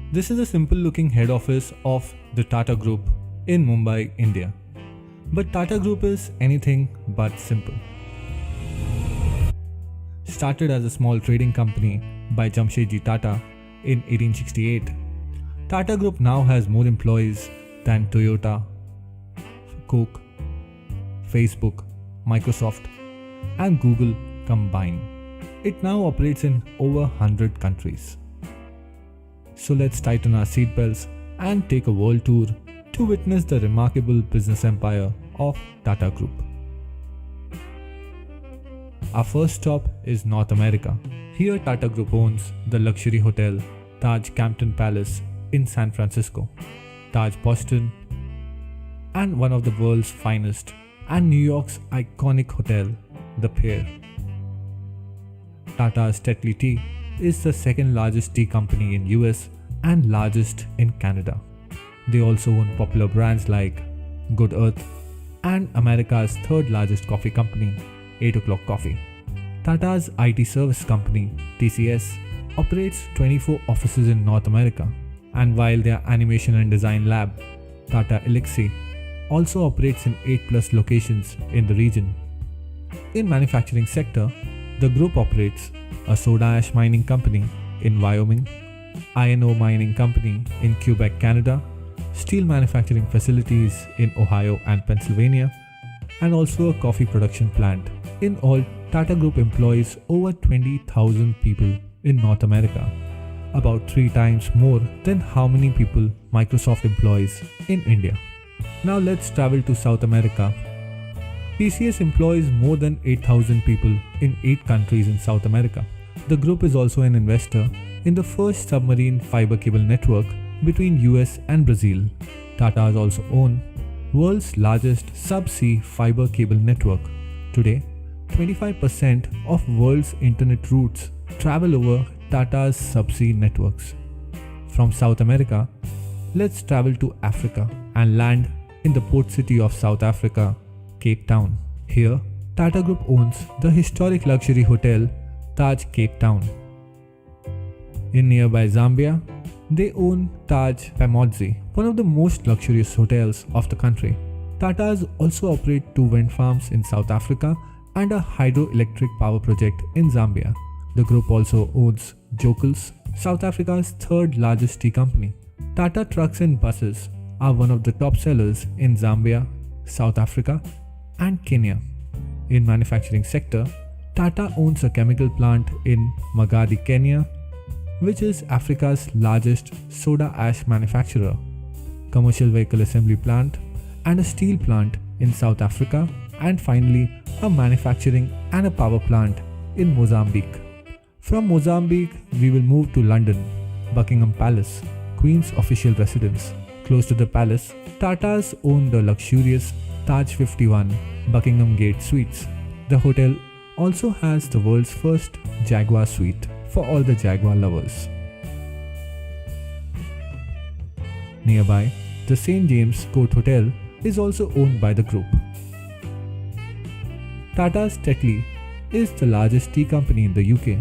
This is a simple looking head office of the Tata Group in Mumbai, India. But Tata Group is anything but simple. Started as a small trading company by Jamshedji Tata in 1868, Tata Group now has more employees than Toyota, Coke, Facebook, Microsoft, and Google combined. It now operates in over 100 countries. So let's tighten our seatbelts and take a world tour to witness the remarkable business empire of Tata Group. Our first stop is North America. Here Tata Group owns the luxury hotel Taj Campton Palace in San Francisco, Taj Boston, and one of the world's finest and New York's iconic hotel, The Pierre. Tata's Tetley Tea is the second largest tea company in US and largest in Canada. They also own popular brands like Good Earth and America's third largest coffee company, 8 O'Clock Coffee. Tata's IT service company, TCS, operates 24 offices in North America, and while their animation and design lab, Tata Elxsi, also operates in 8+ locations in the region. In manufacturing sector, the group operates a soda ash mining company in Wyoming, iron ore mining company in Quebec, Canada, steel manufacturing facilities in Ohio and Pennsylvania, and also a coffee production plant. In all, Tata Group employs over 20,000 people in North America, about 3 times more than how many people Microsoft employs in India. Now let's travel to South America. TCS employs more than 8,000 people in 8 countries in South America. The group is also an investor in the first submarine fiber cable network between US and Brazil. Tata's also own world's largest subsea fiber cable network. Today, 25% of world's internet routes travel over Tata's subsea networks. From South America, let's travel to Africa and land in the port city of South Africa, Cape Town. Here, Tata Group owns the historic luxury hotel Taj Cape Town. In nearby Zambia, they own Taj Pamodzi, one of the most luxurious hotels of the country. Tatas also operate 2 wind farms in South Africa and a hydroelectric power project in Zambia. The group also owns Jokels, South Africa's third largest tea company. Tata trucks and buses are one of the top sellers in Zambia, South Africa, and Kenya. In manufacturing sector, Tata owns a chemical plant in Magadi, Kenya, which is Africa's largest soda ash manufacturer, commercial vehicle assembly plant, and a steel plant in South Africa, and finally a manufacturing and a power plant in Mozambique. From Mozambique, we will move to London, Buckingham Palace, Queen's official residence. Close to the palace, Tatas own the luxurious Taj 51 Buckingham Gate Suites. The hotel also has the world's first Jaguar suite for all the Jaguar lovers. Nearby, the St. James Court Hotel is also owned by the group. Tata's Tetley is the largest tea company in the UK.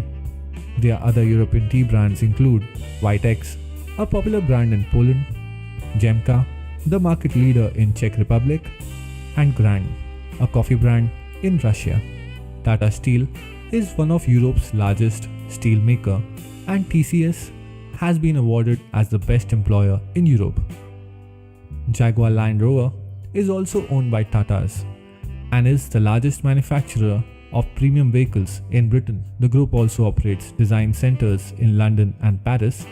Their other European tea brands include Vitex, a popular brand in Poland, Jemka, the market leader in Czech Republic, and Grand, a coffee brand in Russia. Tata Steel is one of Europe's largest steel maker, and TCS has been awarded as the best employer in Europe. Jaguar Land Rover is also owned by Tatas and is the largest manufacturer of premium vehicles in Britain. The group also operates design centers in London and Paris,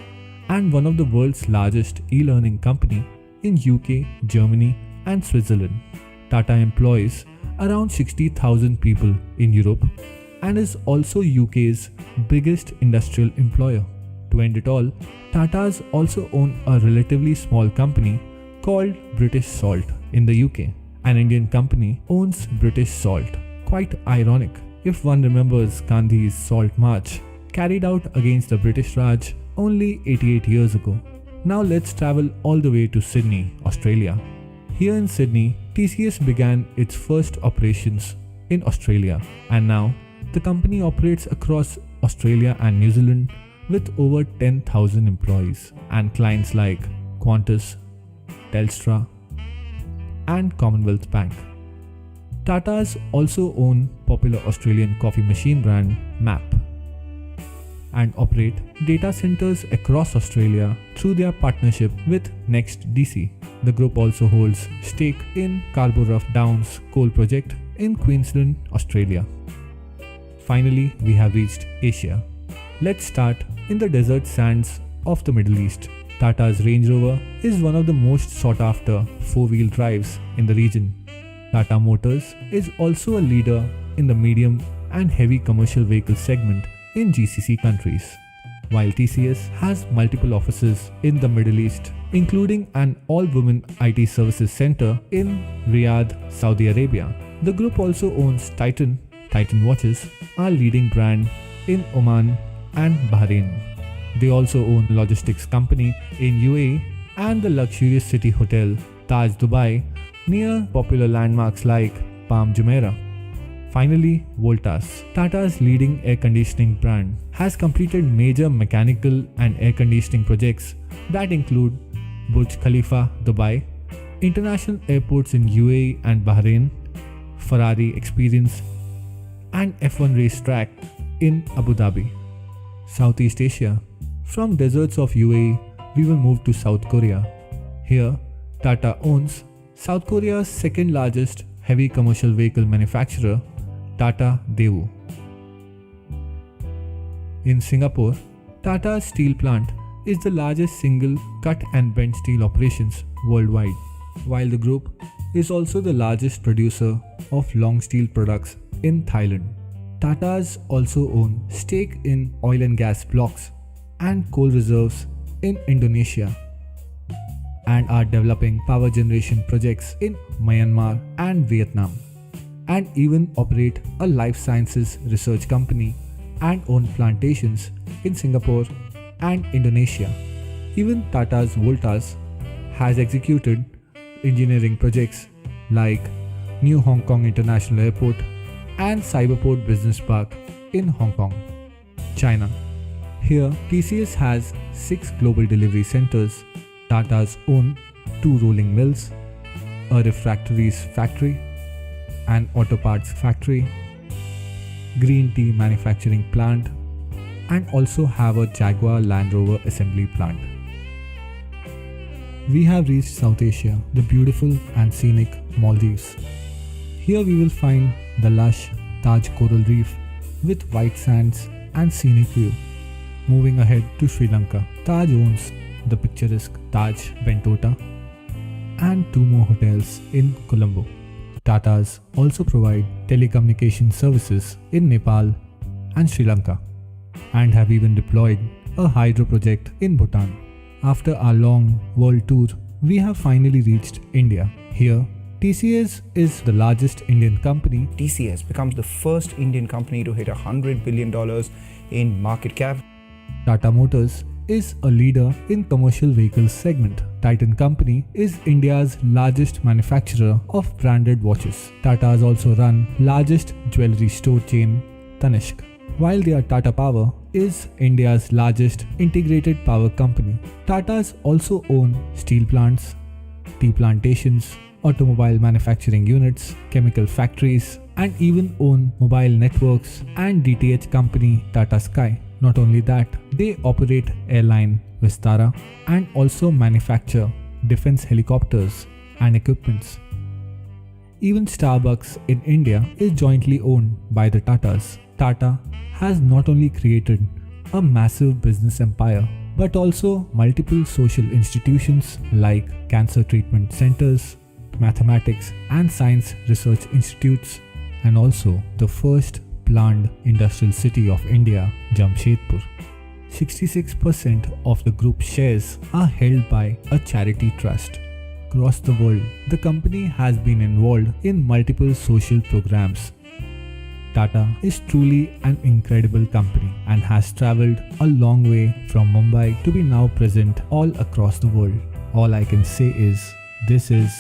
and one of the world's largest e-learning company in UK, Germany, and Switzerland. Tata employs around 60,000 people in Europe and is also UK's biggest industrial employer. To end it all, Tatas also own a relatively small company called British Salt in the UK. An Indian company owns British Salt. Quite ironic if one remembers Gandhi's Salt March carried out against the British Raj only 88 years ago. Now let's travel all the way to Sydney, Australia. Here in Sydney, TCS began its first operations in Australia, and now the company operates across Australia and New Zealand with over 10,000 employees and clients like Qantas, Telstra, and Commonwealth Bank. Tatas also own popular Australian coffee machine brand MAP and operate data centers across Australia through their partnership with NextDC. The group also holds stake in Scarborough Downs coal project in Queensland, Australia. Finally, we have reached Asia. Let's start in the desert sands of the Middle East. Tata's Range Rover is one of the most sought after four-wheel drives in the region. Tata Motors is also a leader in the medium and heavy commercial vehicle segment in GCC countries, while TCS has multiple offices in the Middle East, including an all-women IT services center in Riyadh, Saudi Arabia. The group also owns Titan watches, a leading brand in Oman and Bahrain. They also own a logistics company in UAE and the luxurious city hotel Taj Dubai near popular landmarks like Palm Jumeirah. Finally, Voltas, Tata's leading air conditioning brand, has completed major mechanical and air conditioning projects that include Burj Khalifa, Dubai, international airports in UAE and Bahrain, Ferrari Experience, and F1 racetrack in Abu Dhabi. Southeast Asia. From deserts of UAE, we will move to South Korea. Here, Tata owns South Korea's second largest heavy commercial vehicle manufacturer, Tata Daewoo. In Singapore, Tata's steel plant is the largest single cut and bent steel operations worldwide, while the group is also the largest producer of long steel products in Thailand. Tatas also own stake in oil and gas blocks and coal reserves in Indonesia and are developing power generation projects in Myanmar and Vietnam, and even operate a life sciences research company and own plantations in Singapore and Indonesia. Even Tata's Voltas has executed engineering projects like New Hong Kong International Airport and Cyberport Business Park in Hong Kong, China. Here, TCS has 6 global delivery centers. Tata's own 2 rolling mills, a refractories factory, an auto parts factory, green tea manufacturing plant, and also have a Jaguar Land Rover assembly plant. We have reached South Asia, the beautiful and scenic Maldives. Here we will find the lush Taj Coral Reef with white sands and scenic view. Moving ahead to Sri Lanka, Taj owns the picturesque Taj Bentota and 2 more hotels in Colombo. Tatas also provide telecommunication services in Nepal and Sri Lanka and have even deployed a hydro project in Bhutan. After our long world tour, we have finally reached India. Here, TCS is the largest Indian company. TCS becomes the first Indian company to hit $100 billion in market cap. Tata Motors is a leader in commercial vehicles segment. Titan Company is India's largest manufacturer of branded watches. Tatas also run largest jewelry store chain Tanishq, while their Tata Power is India's largest integrated power company. Tatas also own steel plants, tea plantations, automobile manufacturing units, chemical factories, and even own mobile networks and DTH company Tata Sky. Not only that, they operate airline Vistara and also manufacture defense helicopters and equipments. Even Starbucks in India is jointly owned by the Tatas. Tata has not only created a massive business empire, but also multiple social institutions like cancer treatment centers, mathematics and science research institutes, and also the first planned industrial city of India, Jamshedpur. 66% of the group's shares are held by a charity trust. Across the world, the company has been involved in multiple social programs. Tata is truly an incredible company and has traveled a long way from Mumbai to be now present all across the world. All I can say is, this is